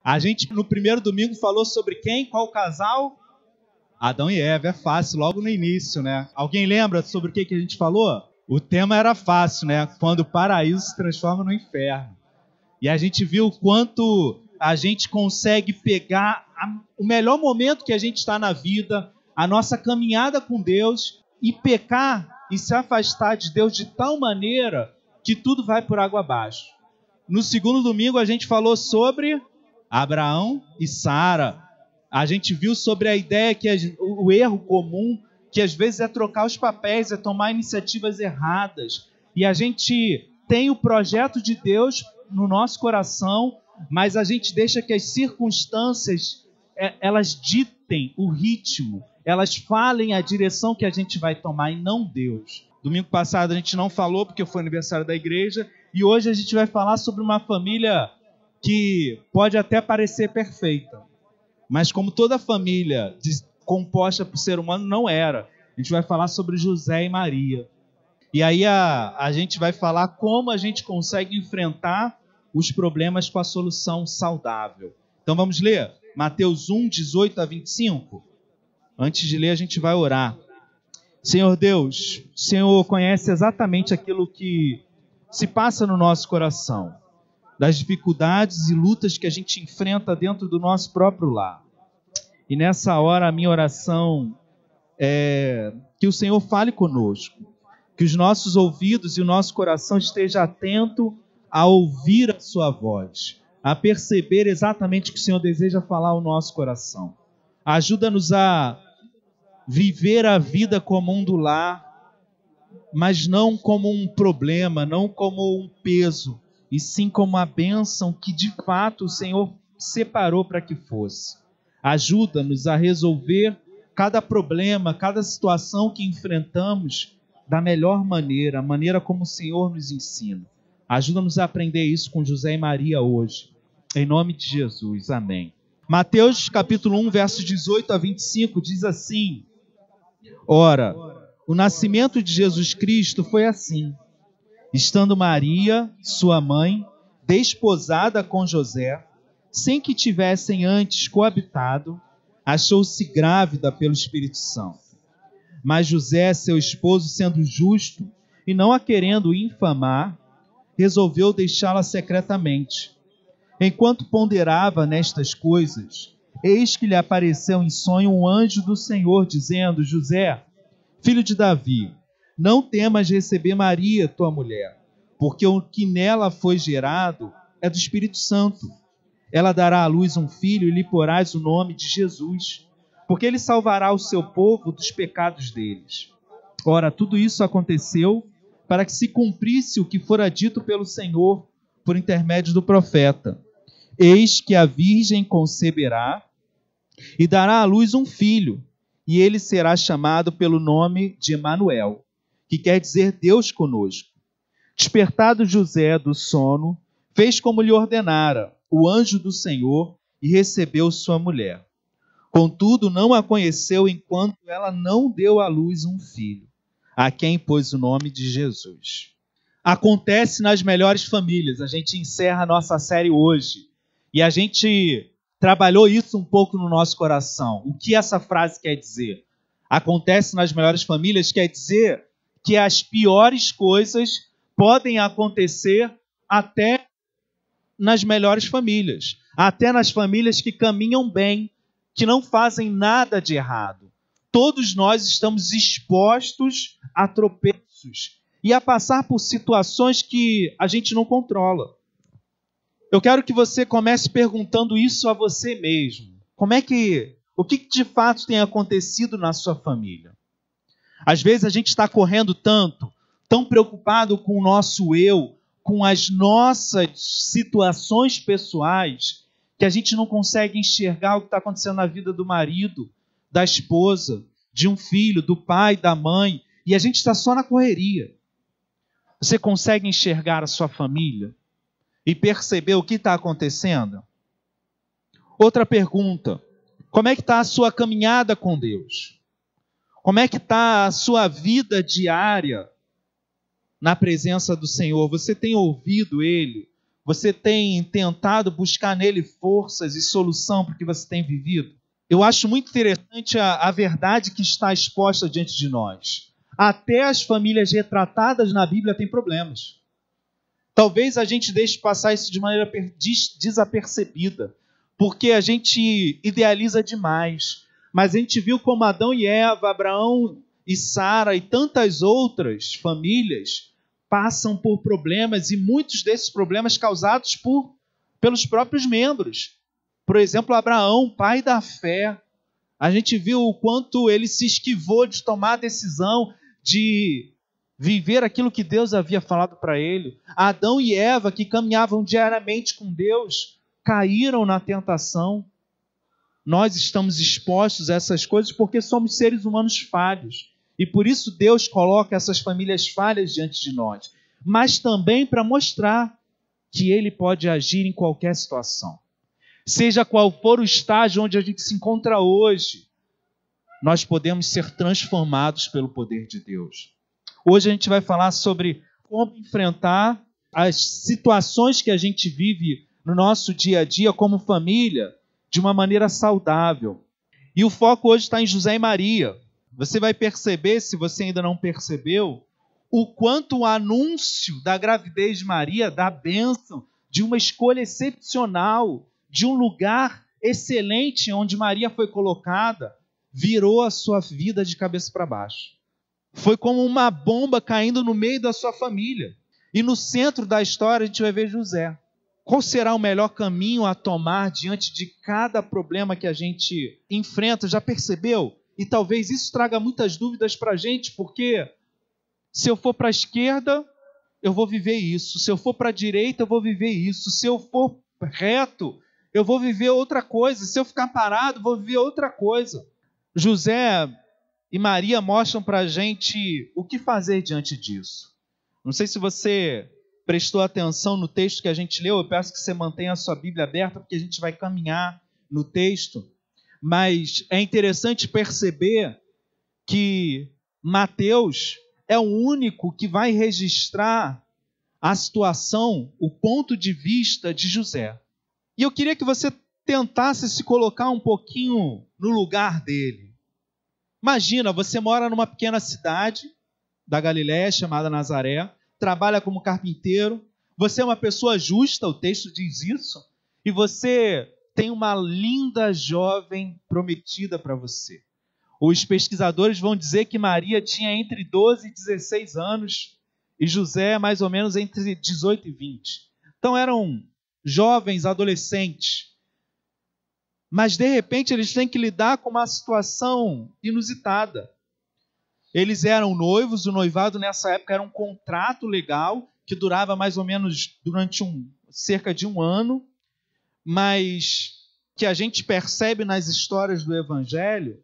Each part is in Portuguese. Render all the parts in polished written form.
A gente no primeiro domingo falou sobre quem? Qual casal? Adão e Eva, é fácil, logo no início, né? Alguém lembra sobre o que a gente falou? O tema era fácil, né? Quando o paraíso se transforma no inferno. E a gente viu o quanto a gente consegue pegar o melhor momento que a gente está na vida, a nossa caminhada com Deus, e pecar e se afastar de Deus de tal maneira que tudo vai por água abaixo. No segundo domingo a gente falou sobre Abraão e Sara. A gente viu sobre a ideia que o erro comum, que às vezes é trocar os papéis, é tomar iniciativas erradas. E a gente tem o projeto de Deus no nosso coração, mas a gente deixa que as circunstâncias, elas ditem o ritmo, elas falem a direção que a gente vai tomar e não Deus. Domingo passado a gente não falou porque foi aniversário da igreja, e hoje a gente vai falar sobre uma família que pode até parecer perfeita, mas como toda família composta por ser humano não era. A gente vai falar sobre José e Maria. E aí a gente vai falar como a gente consegue enfrentar os problemas com a solução saudável. Então vamos ler Mateus 1, 18 a 25? Antes de ler, a gente vai orar. Senhor Deus, o Senhor conhece exatamente aquilo que se passa no nosso coração, das dificuldades e lutas que a gente enfrenta dentro do nosso próprio lar. E nessa hora a minha oração é que o Senhor fale conosco, que os nossos ouvidos e o nosso coração esteja atento a ouvir a sua voz, a perceber exatamente o que o Senhor deseja falar ao nosso coração. Ajuda-nos a viver a vida como um do lar, mas não como um problema, não como um peso, e sim como a bênção que de fato o Senhor separou para que fosse. Ajuda-nos a resolver cada problema, cada situação que enfrentamos da melhor maneira, a maneira como o Senhor nos ensina. Ajuda-nos a aprender isso com José e Maria hoje. Em nome de Jesus, amém. Mateus capítulo 1, versos 18 a 25 diz assim: Ora, o nascimento de Jesus Cristo foi assim. Estando Maria, sua mãe, desposada com José, sem que tivessem antes coabitado, achou-se grávida pelo Espírito Santo. Mas José, seu esposo, sendo justo e não a querendo infamar, resolveu deixá-la secretamente. Enquanto ponderava nestas coisas, eis que lhe apareceu em sonho um anjo do Senhor, dizendo: José, filho de Davi, não temas receber Maria, tua mulher, porque o que nela foi gerado é do Espírito Santo. Ela dará à luz um filho e lhe porás o nome de Jesus, porque ele salvará o seu povo dos pecados deles. Ora, tudo isso aconteceu para que se cumprisse o que fora dito pelo Senhor por intermédio do profeta. Eis que a virgem conceberá e dará à luz um filho, e ele será chamado pelo nome de Emanuel, que quer dizer Deus conosco. Despertado José do sono, fez como lhe ordenara o anjo do Senhor e recebeu sua mulher. Contudo, não a conheceu enquanto ela não deu à luz um filho, a quem pôs o nome de Jesus. Acontece nas melhores famílias. A gente encerra a nossa série hoje e a gente trabalhou isso um pouco no nosso coração. O que essa frase quer dizer? Acontece nas melhores famílias quer dizer que as piores coisas podem acontecer até nas melhores famílias, até nas famílias que caminham bem, que não fazem nada de errado. Todos nós estamos expostos a tropeços e a passar por situações que a gente não controla. Eu quero que você comece perguntando isso a você mesmo. O que de fato tem acontecido na sua família? Às vezes a gente está correndo tanto, tão preocupado com o nosso eu, com as nossas situações pessoais, que a gente não consegue enxergar o que está acontecendo na vida do marido, da esposa, de um filho, do pai, da mãe, e a gente está só na correria. Você consegue enxergar a sua família e perceber o que está acontecendo? Outra pergunta: como é que está a sua caminhada com Deus? Como é que está a sua vida diária na presença do Senhor? Você tem ouvido Ele? Você tem tentado buscar nele forças e solução para o que você tem vivido? Eu acho muito interessante a verdade que está exposta diante de nós. Até as famílias retratadas na Bíblia têm problemas. Talvez a gente deixe passar isso de maneira desapercebida, porque a gente idealiza demais. Mas a gente viu como Adão e Eva, Abraão e Sara e tantas outras famílias passam por problemas, e muitos desses problemas causados pelos próprios membros. Por exemplo, Abraão, pai da fé, a gente viu o quanto ele se esquivou de tomar a decisão de viver aquilo que Deus havia falado para ele. Adão e Eva, que caminhavam diariamente com Deus, caíram na tentação. Nós estamos expostos a essas coisas porque somos seres humanos falhos. E por isso Deus coloca essas famílias falhas diante de nós. Mas também para mostrar que Ele pode agir em qualquer situação. Seja qual for o estágio onde a gente se encontra hoje, nós podemos ser transformados pelo poder de Deus. Hoje a gente vai falar sobre como enfrentar as situações que a gente vive no nosso dia a dia como família de uma maneira saudável. E o foco hoje está em José e Maria. Você vai perceber, se você ainda não percebeu, o quanto o anúncio da gravidez de Maria, da bênção, de uma escolha excepcional, de um lugar excelente onde Maria foi colocada, virou a sua vida de cabeça para baixo. Foi como uma bomba caindo no meio da sua família. E no centro da história a gente vai ver José. Qual será o melhor caminho a tomar diante de cada problema que a gente enfrenta? Já percebeu? E talvez isso traga muitas dúvidas para a gente, porque se eu for para a esquerda, eu vou viver isso. Se eu for para a direita, eu vou viver isso. Se eu for reto, eu vou viver outra coisa. Se eu ficar parado, eu vou viver outra coisa. José e Maria mostram para a gente o que fazer diante disso. Não sei se você prestou atenção no texto que a gente leu. Eu peço que você mantenha a sua Bíblia aberta, porque a gente vai caminhar no texto. Mas é interessante perceber que Mateus é o único que vai registrar a situação, o ponto de vista de José. E eu queria que você tentasse se colocar um pouquinho no lugar dele. Imagina, você mora numa pequena cidade da Galiléia chamada Nazaré, trabalha como carpinteiro, você é uma pessoa justa, o texto diz isso, e você tem uma linda jovem prometida para você. Os pesquisadores vão dizer que Maria tinha entre 12 e 16 anos e José mais ou menos entre 18 e 20. Então eram jovens, adolescentes. Mas de repente eles têm que lidar com uma situação inusitada. Eles eram noivos, o noivado nessa época era um contrato legal que durava mais ou menos durante cerca de um ano, mas que a gente percebe nas histórias do Evangelho,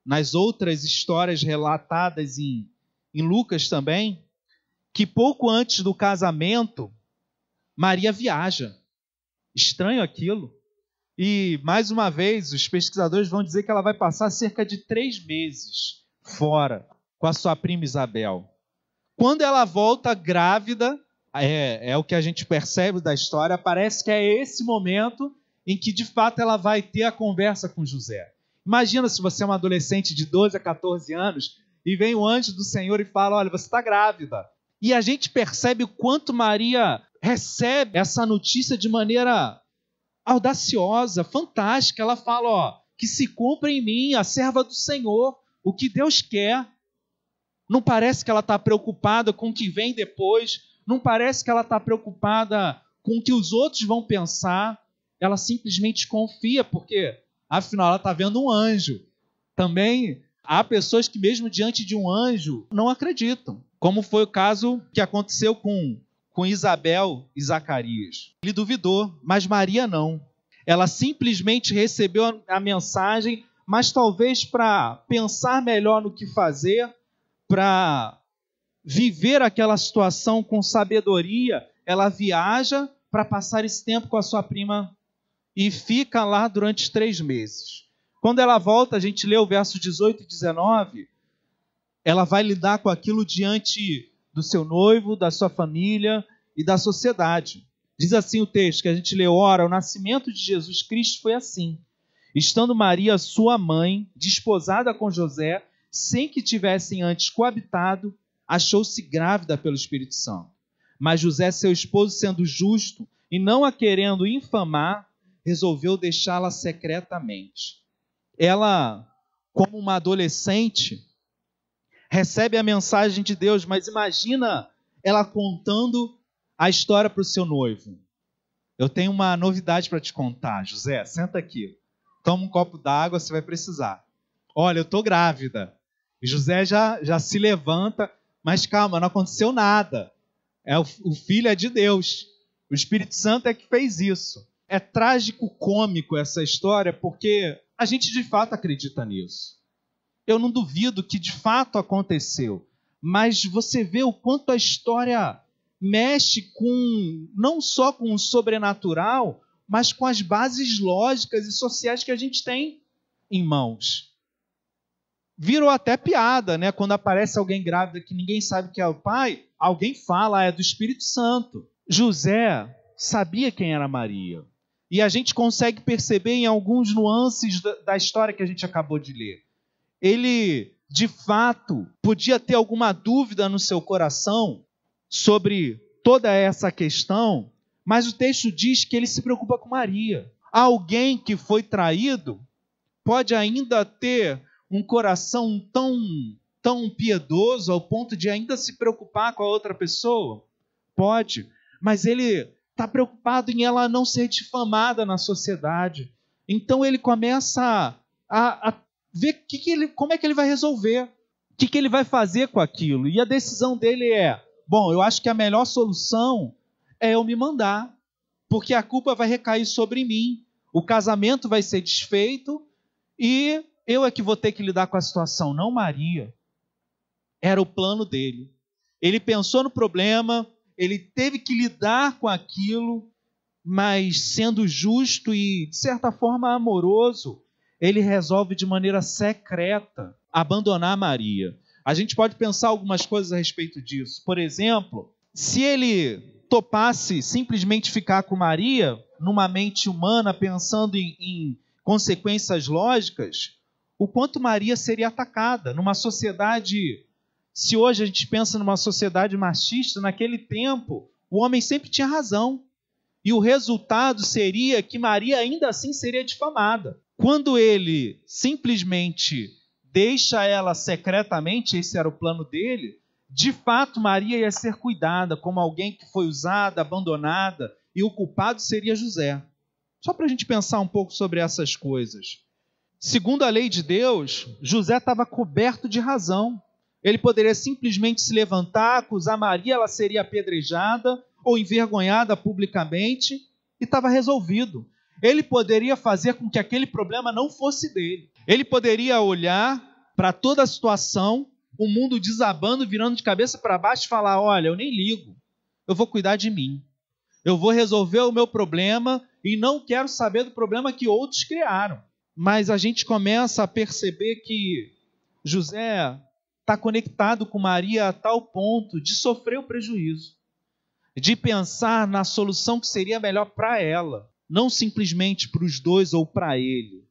nas outras histórias relatadas em Lucas também, que pouco antes do casamento, Maria viaja. Estranho aquilo. E, mais uma vez, os pesquisadores vão dizer que ela vai passar cerca de 3 meses fora com a sua prima Isabel. Quando ela volta grávida, é o que a gente percebe da história, parece que é esse momento em que, de fato, ela vai ter a conversa com José. Imagina se você é uma adolescente de 12 a 14 anos e vem o anjo do Senhor e fala, olha, você está grávida. E a gente percebe o quanto Maria recebe essa notícia de maneira audaciosa, fantástica. Ela fala, que se cumpra em mim a serva do Senhor, o que Deus quer. Não parece que ela está preocupada com o que vem depois, não parece que ela está preocupada com o que os outros vão pensar. Ela simplesmente confia, porque afinal ela está vendo um anjo. Também há pessoas que mesmo diante de um anjo não acreditam, como foi o caso que aconteceu com Isabel e Zacarias. Ele duvidou, mas Maria não. Ela simplesmente recebeu a mensagem, mas talvez para pensar melhor no que fazer, para viver aquela situação com sabedoria, ela viaja para passar esse tempo com a sua prima e fica lá durante 3 meses. Quando ela volta, a gente lê o verso 18 e 19, ela vai lidar com aquilo diante do seu noivo, da sua família e da sociedade. Diz assim o texto que a gente leu: ora, o nascimento de Jesus Cristo foi assim. Estando Maria, sua mãe, desposada com José, sem que tivessem antes coabitado, achou-se grávida pelo Espírito Santo. Mas José, seu esposo, sendo justo e não a querendo infamar, resolveu deixá-la secretamente. Ela, como uma adolescente, recebe a mensagem de Deus, mas imagina ela contando a história para o seu noivo. Eu tenho uma novidade para te contar, José, senta aqui. Toma um copo d'água, você vai precisar. Olha, eu estou grávida. E José já se levanta, mas calma, não aconteceu nada. O filho é de Deus. O Espírito Santo é que fez isso. É trágico, cômico essa história, porque a gente de fato acredita nisso. Eu não duvido que de fato aconteceu. Mas você vê o quanto a história mexe não só com o sobrenatural, mas com as bases lógicas e sociais que a gente tem em mãos. Virou até piada, né? Quando aparece alguém grávida que ninguém sabe que é o pai, alguém fala, é do Espírito Santo. José sabia quem era Maria. E a gente consegue perceber em alguns nuances da história que a gente acabou de ler. Ele, de fato, podia ter alguma dúvida no seu coração sobre toda essa questão, mas o texto diz que ele se preocupa com Maria. Alguém que foi traído pode ainda ter um coração tão piedoso ao ponto de ainda se preocupar com a outra pessoa? Pode, mas ele está preocupado em ela não ser difamada na sociedade. Então ele começa a ver como é que ele vai resolver, o que ele vai fazer com aquilo. E a decisão dele é: bom, eu acho que a melhor solução é eu me mandar, porque a culpa vai recair sobre mim, o casamento vai ser desfeito e eu é que vou ter que lidar com a situação, não Maria. Era o plano dele. Ele pensou no problema, ele teve que lidar com aquilo, mas sendo justo e, de certa forma, amoroso, ele resolve de maneira secreta abandonar Maria. A gente pode pensar algumas coisas a respeito disso. Por exemplo, se ele topasse simplesmente ficar com Maria, numa mente humana, pensando em consequências lógicas, o quanto Maria seria atacada numa sociedade. Se hoje a gente pensa numa sociedade machista, naquele tempo o homem sempre tinha razão. E o resultado seria que Maria ainda assim seria difamada. Quando ele simplesmente deixa ela secretamente, esse era o plano dele, de fato Maria ia ser cuidada como alguém que foi usada, abandonada, e o culpado seria José. Só para a gente pensar um pouco sobre essas coisas. Segundo a lei de Deus, José estava coberto de razão. Ele poderia simplesmente se levantar, acusar Maria, ela seria apedrejada ou envergonhada publicamente, e estava resolvido. Ele poderia fazer com que aquele problema não fosse dele. Ele poderia olhar para toda a situação, o mundo desabando, virando de cabeça para baixo e falar: olha, eu nem ligo, eu vou cuidar de mim. Eu vou resolver o meu problema e não quero saber do problema que outros criaram. Mas a gente começa a perceber que José está conectado com Maria a tal ponto de sofrer o prejuízo, de pensar na solução que seria melhor para ela, não simplesmente para os dois ou para ele.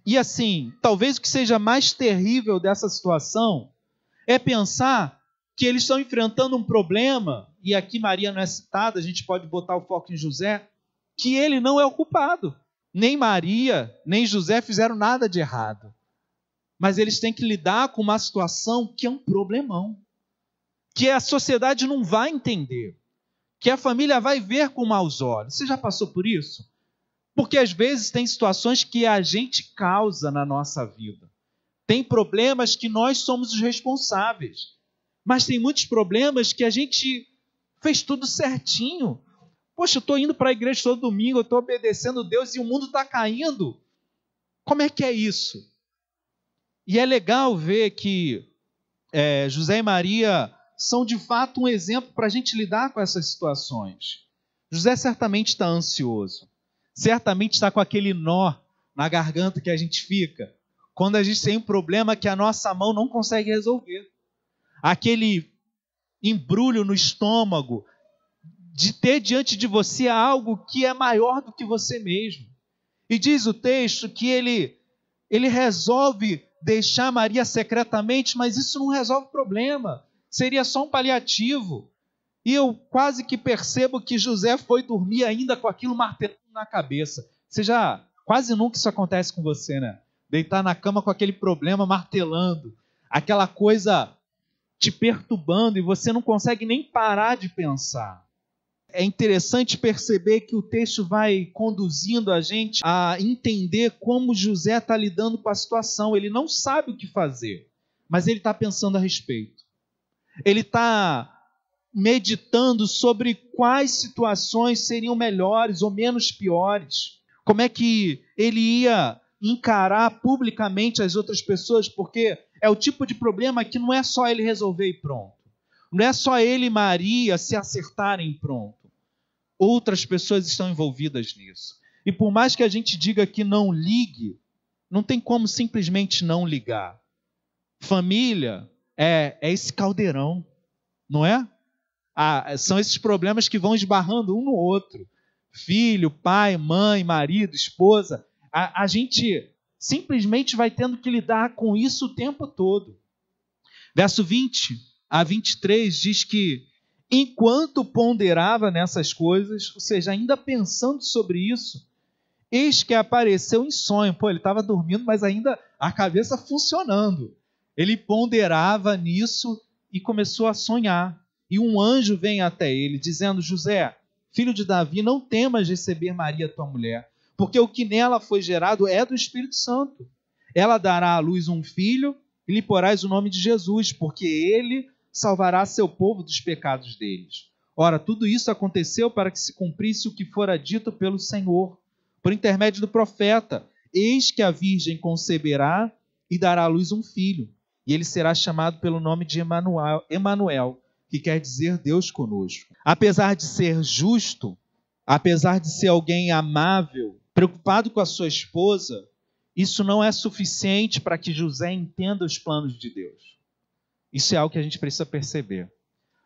E assim, talvez o que seja mais terrível dessa situação é pensar que eles estão enfrentando um problema, e aqui Maria não é citada, a gente pode botar o foco em José, que ele não é o culpado. Nem Maria, nem José fizeram nada de errado. Mas eles têm que lidar com uma situação que é um problemão, que a sociedade não vai entender, que a família vai ver com maus olhos. Você já passou por isso? Porque às vezes tem situações que a gente causa na nossa vida. Tem problemas que nós somos os responsáveis. Mas tem muitos problemas que a gente fez tudo certinho. Poxa, eu estou indo para a igreja todo domingo, eu estou obedecendo a Deus e o mundo está caindo. Como é que é isso? E é legal ver que José e Maria são de fato um exemplo para a gente lidar com essas situações. José certamente está ansioso. Certamente está com aquele nó na garganta que a gente fica quando a gente tem um problema que a nossa mão não consegue resolver. Aquele embrulho no estômago de ter diante de você algo que é maior do que você mesmo. E diz o texto que ele resolve deixar Maria secretamente, mas isso não resolve o problema. Seria só um paliativo. E eu quase que percebo que José foi dormir ainda com aquilo martelando na cabeça. Quase nunca isso acontece com você, né? Deitar na cama com aquele problema martelando, aquela coisa te perturbando e você não consegue nem parar de pensar. É interessante perceber que o texto vai conduzindo a gente a entender como José está lidando com a situação. Ele não sabe o que fazer, mas ele está pensando a respeito. Ele está meditando sobre quais situações seriam melhores ou menos piores. Como é que ele ia encarar publicamente as outras pessoas, porque é o tipo de problema que não é só ele resolver e pronto. Não é só ele e Maria se acertarem e pronto. Outras pessoas estão envolvidas nisso. E por mais que a gente diga que não ligue, não tem como simplesmente não ligar. Família é esse caldeirão, não é? São esses problemas que vão esbarrando um no outro. Filho, pai, mãe, marido, esposa. A gente simplesmente vai tendo que lidar com isso o tempo todo. Verso 20 a 23 diz que enquanto ponderava nessas coisas, ou seja, ainda pensando sobre isso, eis que apareceu em sonho. Ele estava dormindo, mas ainda a cabeça funcionando. Ele ponderava nisso e começou a sonhar. E um anjo vem até ele, dizendo: José, filho de Davi, não temas receber Maria, tua mulher, porque o que nela foi gerado é do Espírito Santo. Ela dará à luz um filho e lhe porás o nome de Jesus, porque ele salvará seu povo dos pecados deles. Ora, tudo isso aconteceu para que se cumprisse o que fora dito pelo Senhor, por intermédio do profeta: eis que a virgem conceberá e dará à luz um filho, e ele será chamado pelo nome de Emanuel, que quer dizer Deus conosco. Apesar de ser justo, apesar de ser alguém amável, preocupado com a sua esposa, isso não é suficiente para que José entenda os planos de Deus. Isso é algo que a gente precisa perceber.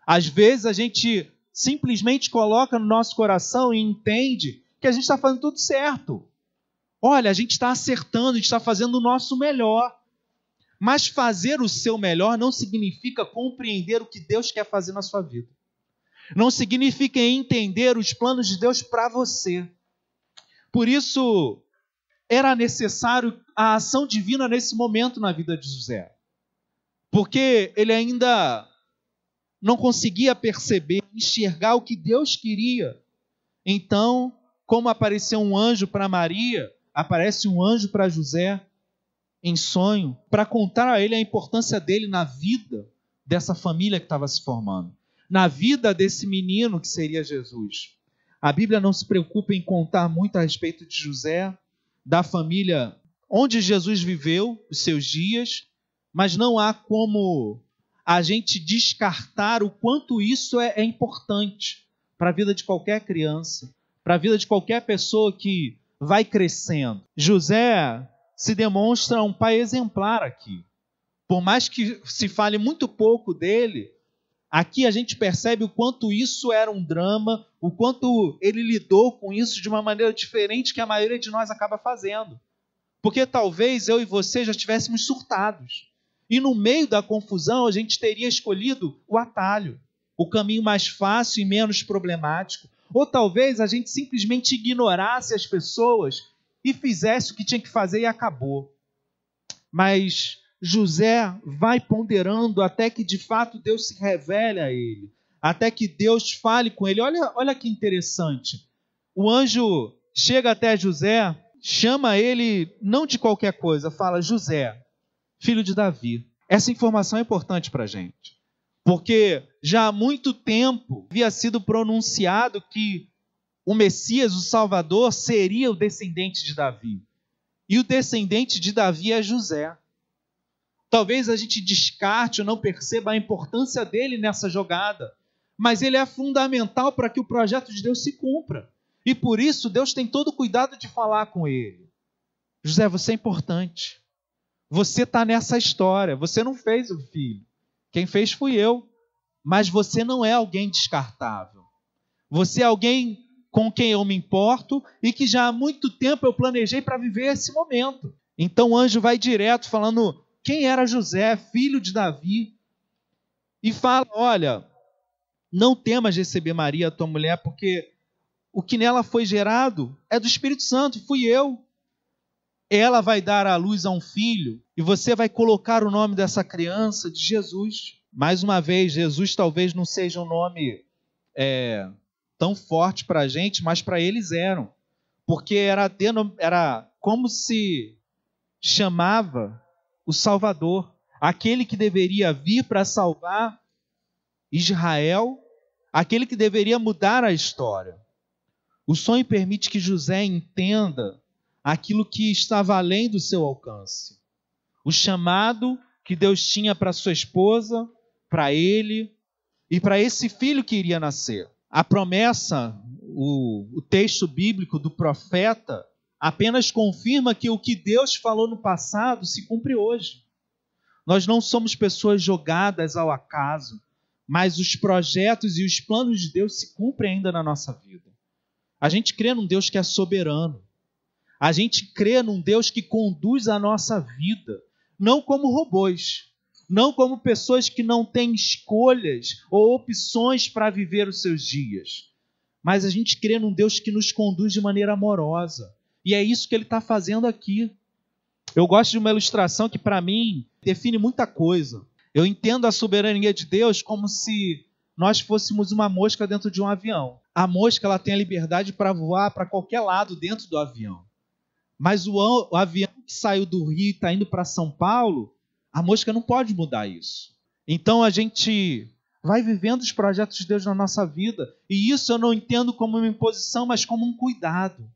Às vezes a gente simplesmente coloca no nosso coração e entende que a gente está fazendo tudo certo. Olha, a gente está acertando, a gente está fazendo o nosso melhor. Mas fazer o seu melhor não significa compreender o que Deus quer fazer na sua vida. Não significa entender os planos de Deus para você. Por isso, era necessário a ação divina nesse momento na vida de José. Porque ele ainda não conseguia perceber, enxergar o que Deus queria. Então, como apareceu um anjo para Maria, aparece um anjo para José em sonho, para contar a ele a importância dele na vida dessa família que estava se formando, na vida desse menino que seria Jesus. A Bíblia não se preocupa em contar muito a respeito de José, da família onde Jesus viveu os seus dias, mas não há como a gente descartar o quanto isso é importante para a vida de qualquer criança, para a vida de qualquer pessoa que vai crescendo. José se demonstra um pai exemplar aqui. Por mais que se fale muito pouco dele, aqui a gente percebe o quanto isso era um drama, o quanto ele lidou com isso de uma maneira diferente que a maioria de nós acaba fazendo. Porque talvez eu e você já estivéssemos surtados. E no meio da confusão a gente teria escolhido o atalho, o caminho mais fácil e menos problemático. Ou talvez a gente simplesmente ignorasse as pessoas e fizesse o que tinha que fazer e acabou. Mas José vai ponderando até que de fato Deus se revele a ele, até que Deus fale com ele. Olha que interessante. O anjo chega até José, chama ele não de qualquer coisa, fala: José, filho de Davi. Essa informação é importante para a gente, porque já há muito tempo havia sido pronunciado que o Messias, o Salvador, seria o descendente de Davi. E o descendente de Davi é José. Talvez a gente descarte ou não perceba a importância dele nessa jogada, mas ele é fundamental para que o projeto de Deus se cumpra. E por isso Deus tem todo o cuidado de falar com ele. José, você é importante. Você está nessa história. Você não fez o filho. Quem fez fui eu. Mas você não é alguém descartável. Você é alguém com quem eu me importo e que já há muito tempo eu planejei para viver esse momento. Então o anjo vai direto falando quem era José, filho de Davi, e fala, olha, não temas receber Maria, tua mulher, porque o que nela foi gerado é do Espírito Santo, fui eu. Ela vai dar à luz a um filho e você vai colocar o nome dessa criança de Jesus. Mais uma vez, Jesus talvez não seja um nome tão forte para a gente, mas para eles eram. Porque era como se chamava o Salvador, aquele que deveria vir para salvar Israel, aquele que deveria mudar a história. O sonho permite que José entenda aquilo que estava além do seu alcance. O chamado que Deus tinha para sua esposa, para ele e para esse filho que iria nascer. A promessa, o texto bíblico do profeta, apenas confirma que o que Deus falou no passado se cumpre hoje. Nós não somos pessoas jogadas ao acaso, mas os projetos e os planos de Deus se cumprem ainda na nossa vida. A gente crê num Deus que é soberano. A gente crê num Deus que conduz a nossa vida, não como robôs, não como pessoas que não têm escolhas ou opções para viver os seus dias. Mas a gente crê num Deus que nos conduz de maneira amorosa. E é isso que ele está fazendo aqui. Eu gosto de uma ilustração que, para mim, define muita coisa. Eu entendo a soberania de Deus como se nós fôssemos uma mosca dentro de um avião. A mosca ela tem a liberdade para voar para qualquer lado dentro do avião. Mas o avião que saiu do Rio e está indo para São Paulo, a mosca não pode mudar isso. Então a gente vai vivendo os projetos de Deus na nossa vida. E isso eu não entendo como uma imposição, mas como um cuidado.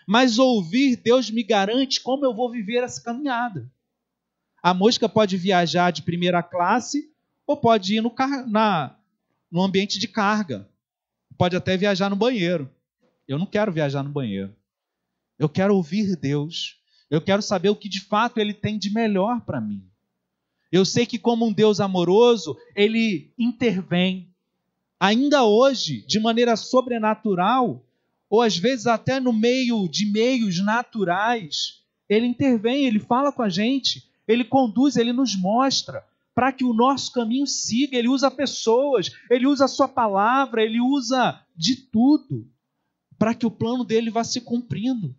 Mas ouvir Deus me garante como eu vou viver essa caminhada. A mosca pode viajar de primeira classe ou pode ir no ambiente de carga. Pode até viajar no banheiro. Eu não quero viajar no banheiro. Eu quero ouvir Deus. Eu quero saber o que de fato Ele tem de melhor para mim. Eu sei que como um Deus amoroso, Ele intervém. Ainda hoje, de maneira sobrenatural, ou às vezes até no meio de meios naturais, Ele intervém, Ele fala com a gente, Ele conduz, Ele nos mostra, para que o nosso caminho siga. Ele usa pessoas, Ele usa a sua palavra, Ele usa de tudo, para que o plano dele vá se cumprindo.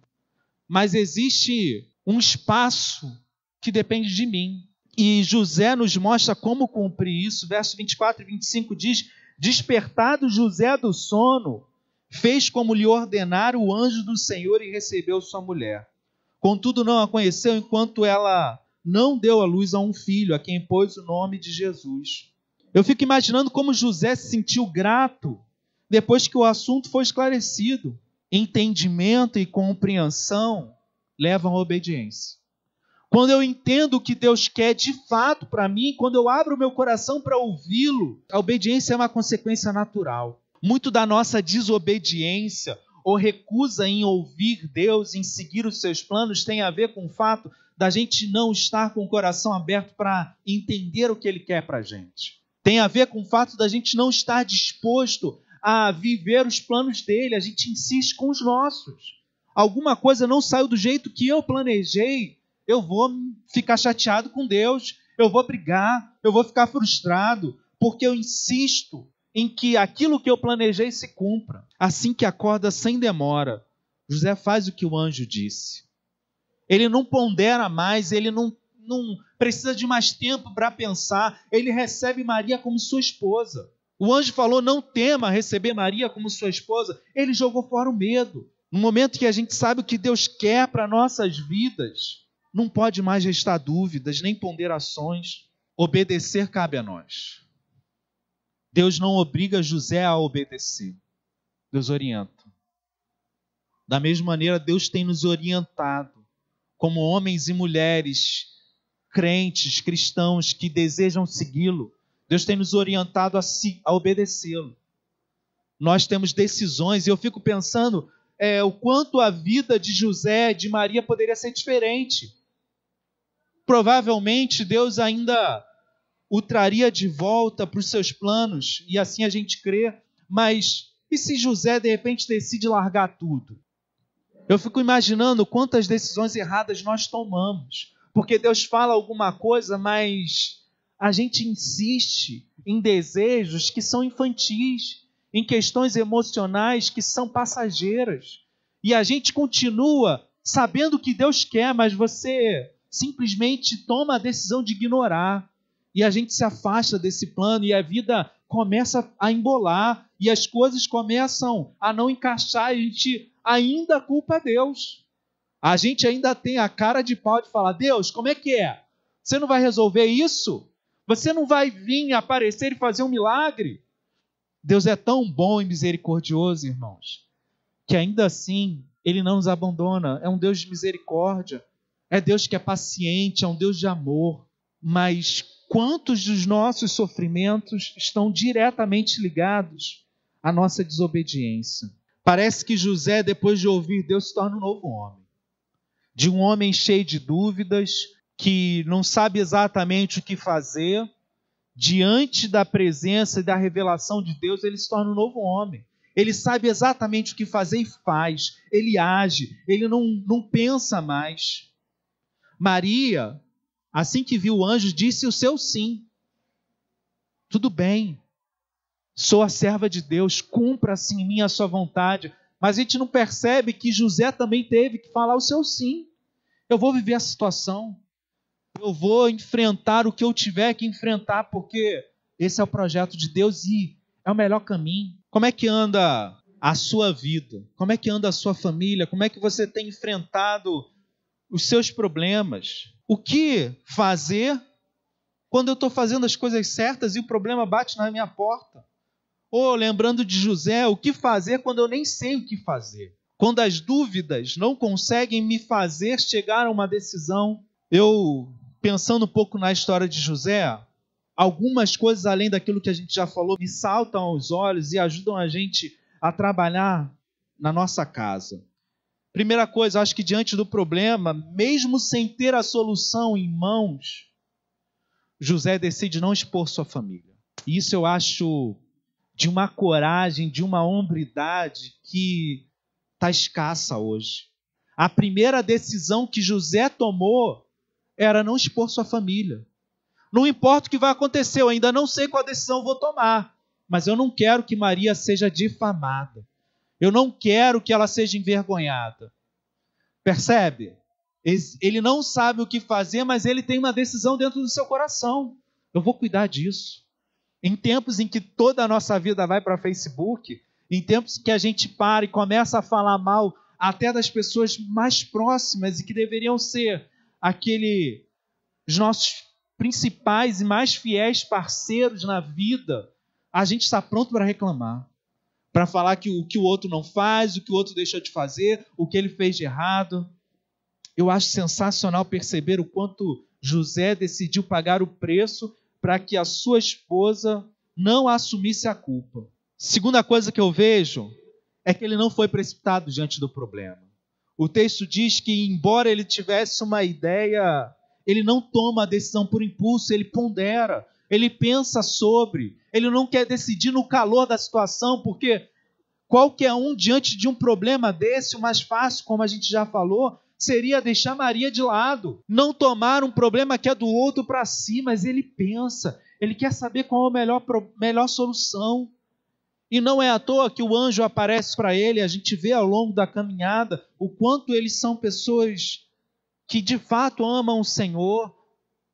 Mas existe um espaço que depende de mim. E José nos mostra como cumprir isso. Verso 24 e 25 diz, despertado José do sono, fez como lhe ordenara o anjo do Senhor e recebeu sua mulher. Contudo, não a conheceu enquanto ela não deu à luz a um filho, a quem pôs o nome de Jesus. Eu fico imaginando como José se sentiu grato depois que o assunto foi esclarecido. Entendimento e compreensão levam à obediência. Quando eu entendo o que Deus quer de fato para mim, quando eu abro o meu coração para ouvi-lo, a obediência é uma consequência natural. Muito da nossa desobediência ou recusa em ouvir Deus, em seguir os seus planos, tem a ver com o fato da gente não estar com o coração aberto para entender o que Ele quer para a gente. Tem a ver com o fato da gente não estar disposto a viver os planos dele, a gente insiste com os nossos. Alguma coisa não saiu do jeito que eu planejei, eu vou ficar chateado com Deus, eu vou brigar, eu vou ficar frustrado, porque eu insisto em que aquilo que eu planejei se cumpra. Assim que acorda sem demora, José faz o que o anjo disse. Ele não pondera mais, ele não precisa de mais tempo para pensar, ele recebe Maria como sua esposa. O anjo falou, não tema receber Maria como sua esposa. Ele jogou fora o medo. No momento que a gente sabe o que Deus quer para nossas vidas, não pode mais restar dúvidas, nem ponderações. Obedecer cabe a nós. Deus não obriga José a obedecer. Deus orienta. Da mesma maneira, Deus tem nos orientado, como homens e mulheres, crentes, cristãos que desejam segui-lo. Deus tem nos orientado a obedecê-lo. Nós temos decisões, e eu fico pensando o quanto a vida de José, de Maria, poderia ser diferente. Provavelmente Deus ainda o traria de volta para os seus planos, e assim a gente crê, mas E se José, de repente, decide largar tudo? Eu fico imaginando quantas decisões erradas nós tomamos. Porque Deus fala alguma coisa, mas a gente insiste em desejos que são infantis, em questões emocionais que são passageiras. E a gente continua sabendo o que Deus quer, mas você simplesmente toma a decisão de ignorar. E a gente se afasta desse plano e a vida começa a embolar e as coisas começam a não encaixar e a gente ainda culpa Deus. A gente ainda tem a cara de pau de falar: Deus, como é que é? Você não vai resolver isso? Você não vai vir aparecer e fazer um milagre? Deus é tão bom e misericordioso, irmãos, que ainda assim Ele não nos abandona. É um Deus de misericórdia, é Deus que é paciente, é um Deus de amor. Mas quantos dos nossos sofrimentos estão diretamente ligados à nossa desobediência? Parece que José, depois de ouvir Deus, se torna um novo homem. De um homem cheio de dúvidas, que não sabe exatamente o que fazer, diante da presença e da revelação de Deus, ele se torna um novo homem. Ele sabe exatamente o que fazer e faz. Ele age, ele não pensa mais. Maria, assim que viu o anjo, disse o seu sim. Tudo bem, sou a serva de Deus, cumpra assim em mim a sua vontade. Mas a gente não percebe que José também teve que falar o seu sim. Eu vou viver a situação. Eu vou enfrentar o que eu tiver que enfrentar, porque esse é o projeto de Deus e é o melhor caminho. Como é que anda a sua vida? Como é que anda a sua família? Como é que você tem enfrentado os seus problemas? O que fazer quando eu estou fazendo as coisas certas e o problema bate na minha porta? Ou, lembrando de José, o que fazer quando eu nem sei o que fazer? Quando as dúvidas não conseguem me fazer chegar a uma decisão. Eu, pensando um pouco na história de José, algumas coisas além daquilo que a gente já falou me saltam aos olhos e ajudam a gente a trabalhar na nossa casa. Primeira coisa, acho que diante do problema, mesmo sem ter a solução em mãos, José decide não expor sua família. E isso eu acho de uma coragem, de uma hombridade que está escassa hoje. A primeira decisão que José tomou era não expor sua família. Não importa o que vai acontecer, eu ainda não sei qual decisão vou tomar, mas eu não quero que Maria seja difamada. Eu não quero que ela seja envergonhada. Percebe? Ele não sabe o que fazer, mas ele tem uma decisão dentro do seu coração. Eu vou cuidar disso. Em tempos em que toda a nossa vida vai para Facebook, em tempos que a gente para e começa a falar mal até das pessoas mais próximas e que deveriam ser os nossos principais e mais fiéis parceiros na vida, a gente está pronto para reclamar, para falar que o outro não faz, o que o outro deixou de fazer, o que ele fez de errado. Eu acho sensacional perceber o quanto José decidiu pagar o preço para que a sua esposa não assumisse a culpa. Segunda coisa que eu vejo é que ele não foi precipitado diante do problema. O texto diz que, embora ele tivesse uma ideia, ele não toma a decisão por impulso, ele pondera, ele pensa sobre, ele não quer decidir no calor da situação, porque qualquer um diante de um problema desse, o mais fácil, como a gente já falou, seria deixar Maria de lado, não tomar um problema que é do outro para si, mas ele pensa, ele quer saber qual é a melhor solução. E não é à toa que o anjo aparece para ele, a gente vê ao longo da caminhada o quanto eles são pessoas que de fato amam o Senhor.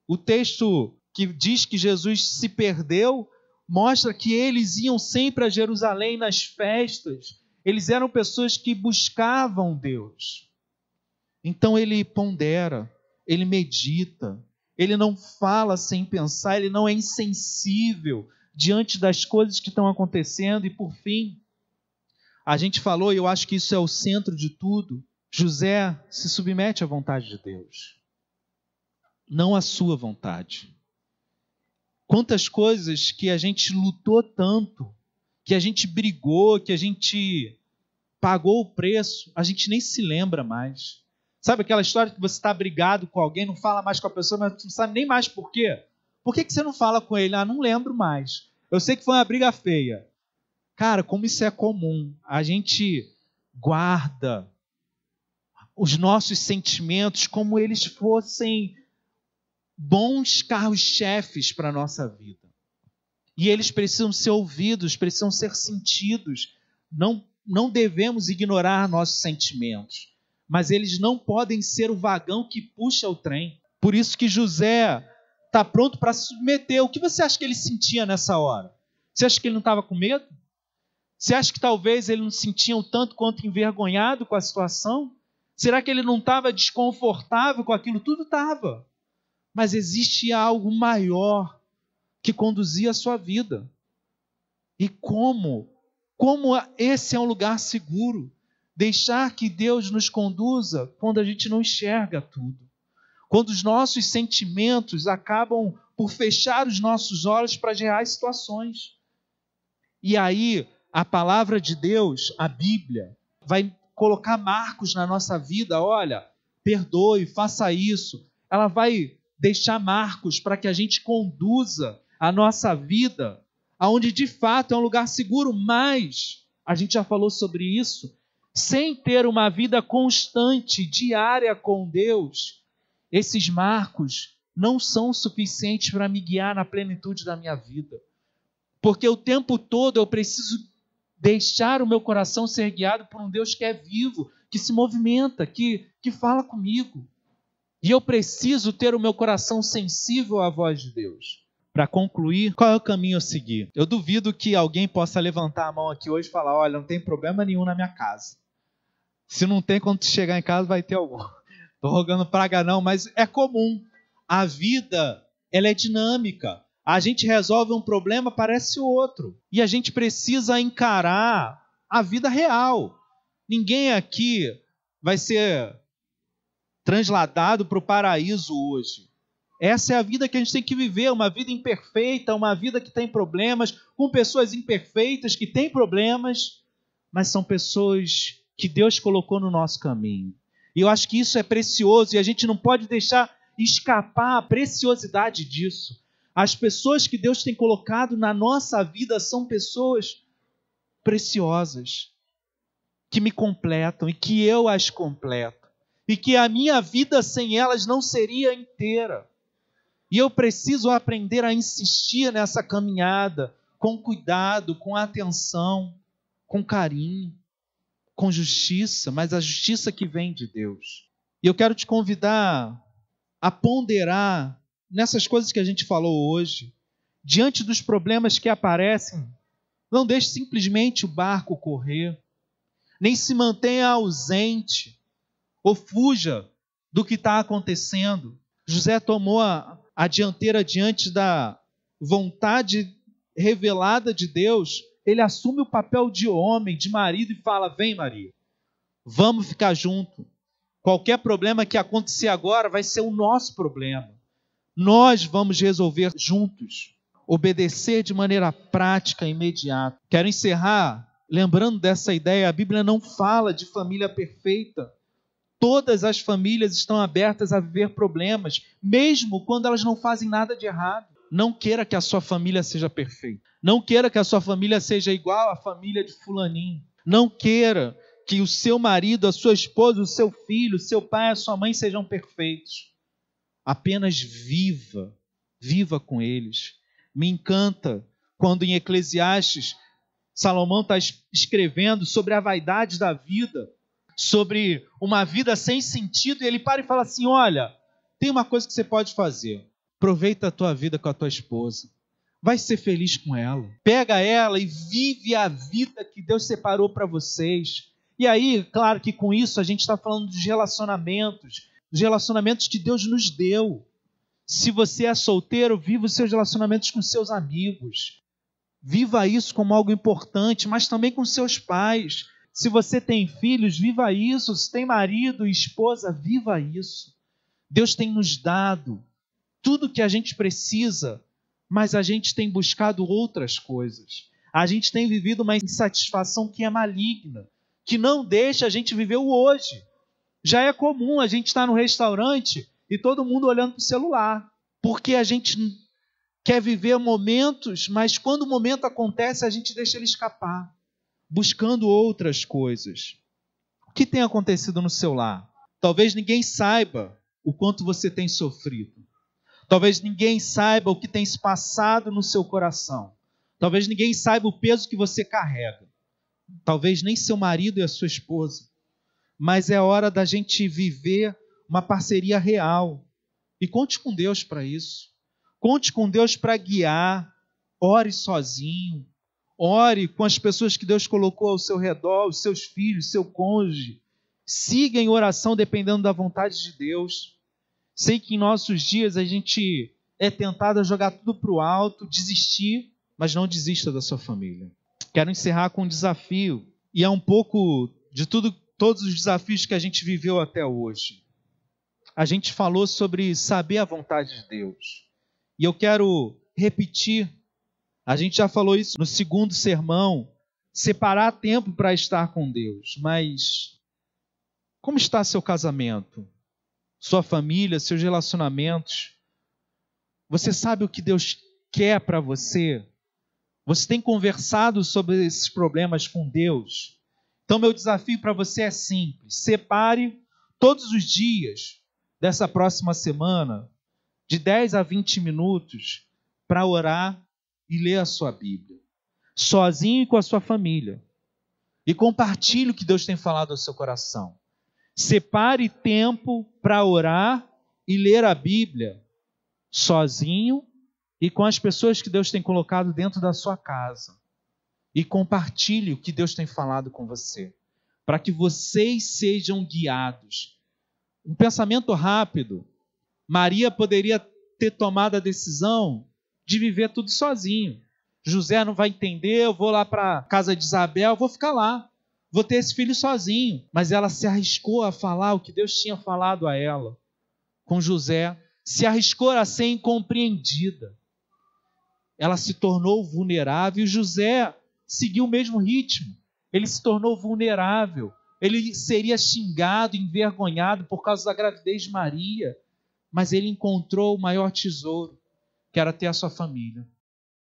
O texto que diz que Jesus se perdeu mostra que eles iam sempre a Jerusalém nas festas, eles eram pessoas que buscavam Deus. Então ele pondera, ele medita, ele não fala sem pensar, ele não é insensível diante das coisas que estão acontecendo. E por fim, a gente falou, e eu acho que isso é o centro de tudo, José se submete à vontade de Deus, não à sua vontade. Quantas coisas que a gente lutou tanto, que a gente brigou, que a gente pagou o preço, a gente nem se lembra mais. Sabe aquela história que você está brigado com alguém, não fala mais com a pessoa, mas não sabe nem mais por quê? Por que você não fala com ele? Ah, não lembro mais. Eu sei que foi uma briga feia. Cara, como isso é comum. A gente guarda os nossos sentimentos como eles fossem bons carros-chefes para a nossa vida. E eles precisam ser ouvidos, precisam ser sentidos. Não devemos ignorar nossos sentimentos, mas eles não podem ser o vagão que puxa o trem. Por isso que José está pronto para se submeter. O que você acha que ele sentia nessa hora? Você acha que ele não estava com medo? Você acha que talvez ele não se sentia um tanto quanto envergonhado com a situação? Será que ele não estava desconfortável com aquilo? Tudo estava. Mas existia algo maior que conduzia a sua vida. E como esse é um lugar seguro? Deixar que Deus nos conduza quando a gente não enxerga tudo. Quando os nossos sentimentos acabam por fechar os nossos olhos para as reais situações. E aí, a palavra de Deus, a Bíblia, vai colocar marcos na nossa vida. Olha, perdoe, faça isso. Ela vai deixar marcos para que a gente conduza a nossa vida aonde de fato é um lugar seguro, mas a gente já falou sobre isso, sem ter uma vida constante, diária com Deus, esses marcos não são suficientes para me guiar na plenitude da minha vida. Porque o tempo todo eu preciso deixar o meu coração ser guiado por um Deus que é vivo, que se movimenta, que fala comigo. E eu preciso ter o meu coração sensível à voz de Deus. Para concluir, qual é o caminho a seguir? Eu duvido que alguém possa levantar a mão aqui hoje e falar, olha, não tem problema nenhum na minha casa. Se não tem, quando chegar em casa vai ter algum. Estou rogando praga não, mas é comum. A vida, ela é dinâmica. A gente resolve um problema, aparece outro. E a gente precisa encarar a vida real. Ninguém aqui vai ser transladado para o paraíso hoje. Essa é a vida que a gente tem que viver, uma vida imperfeita, uma vida que tem problemas, com pessoas imperfeitas que têm problemas, mas são pessoas que Deus colocou no nosso caminho. E eu acho que isso é precioso e a gente não pode deixar escapar a preciosidade disso. As pessoas que Deus tem colocado na nossa vida são pessoas preciosas, que me completam e que eu as completo. E que a minha vida sem elas não seria inteira. E eu preciso aprender a insistir nessa caminhada com cuidado, com atenção, com carinho, com justiça, mas a justiça que vem de Deus. E eu quero te convidar a ponderar nessas coisas que a gente falou hoje, diante dos problemas que aparecem. Não deixe simplesmente o barco correr, nem se mantenha ausente ou fuja do que está acontecendo. José tomou a dianteira diante da vontade revelada de Deus. Ele assume o papel de homem, de marido e fala, vem Maria, vamos ficar junto. Qualquer problema que acontecer agora vai ser o nosso problema. Nós vamos resolver juntos, obedecer de maneira prática e imediata. Quero encerrar lembrando dessa ideia. A Bíblia não fala de família perfeita. Todas as famílias estão abertas a viver problemas, mesmo quando elas não fazem nada de errado. Não queira que a sua família seja perfeita. Não queira que a sua família seja igual à família de fulaninho. Não queira que o seu marido, a sua esposa, o seu filho, o seu pai, a sua mãe sejam perfeitos. Apenas viva com eles. Me encanta quando em Eclesiastes, Salomão está escrevendo sobre a vaidade da vida, sobre uma vida sem sentido, e ele para e fala assim, olha, tem uma coisa que você pode fazer. Aproveita a tua vida com a tua esposa. Vai ser feliz com ela. Pega ela e vive a vida que Deus separou para vocês. E aí, claro que com isso a gente está falando dos relacionamentos que Deus nos deu. Se você é solteiro, viva os seus relacionamentos com seus amigos. Viva isso como algo importante, mas também com seus pais. Se você tem filhos, viva isso. Se tem marido e esposa, viva isso. Deus tem nos dado tudo que a gente precisa, mas a gente tem buscado outras coisas. A gente tem vivido uma insatisfação que é maligna, que não deixa a gente viver o hoje. Já é comum a gente estar no restaurante e todo mundo olhando para o celular, porque a gente quer viver momentos, mas quando o momento acontece, a gente deixa ele escapar, buscando outras coisas. O que tem acontecido no seu lar? Talvez ninguém saiba o quanto você tem sofrido. Talvez ninguém saiba o que tem se passado no seu coração. Talvez ninguém saiba o peso que você carrega. Talvez nem seu marido e a sua esposa. Mas é hora da gente viver uma parceria real. E conte com Deus para isso. Conte com Deus para guiar. Ore sozinho. Ore com as pessoas que Deus colocou ao seu redor, os seus filhos, seu cônjuge. Siga em oração dependendo da vontade de Deus. Sei que em nossos dias a gente é tentado a jogar tudo para o alto, desistir, mas não desista da sua família. Quero encerrar com um desafio, e é um pouco de todos os desafios que a gente viveu até hoje. A gente falou sobre saber a vontade de Deus. E eu quero repetir, a gente já falou isso no segundo sermão, separar tempo para estar com Deus. Mas como está seu casamento? Sua família, seus relacionamentos? Você sabe o que Deus quer para você? Você tem conversado sobre esses problemas com Deus? Então, meu desafio para você é simples. Separe todos os dias dessa próxima semana, de 10 a 20 minutos, para orar e ler a sua Bíblia. Sozinho e com a sua família. E compartilhe o que Deus tem falado ao seu coração. Separe tempo para orar e ler a Bíblia sozinho e com as pessoas que Deus tem colocado dentro da sua casa. E compartilhe o que Deus tem falado com você, para que vocês sejam guiados. Um pensamento rápido. Maria poderia ter tomado a decisão de viver tudo sozinho. José não vai entender, eu vou lá para a casa de Isabel, vou ficar lá. Vou ter esse filho sozinho. Mas ela se arriscou a falar o que Deus tinha falado a ela. Com José, se arriscou a ser incompreendida. Ela se tornou vulnerável e José seguiu o mesmo ritmo. Ele se tornou vulnerável. Ele seria xingado, envergonhado por causa da gravidez de Maria. Mas ele encontrou o maior tesouro, que era ter a sua família.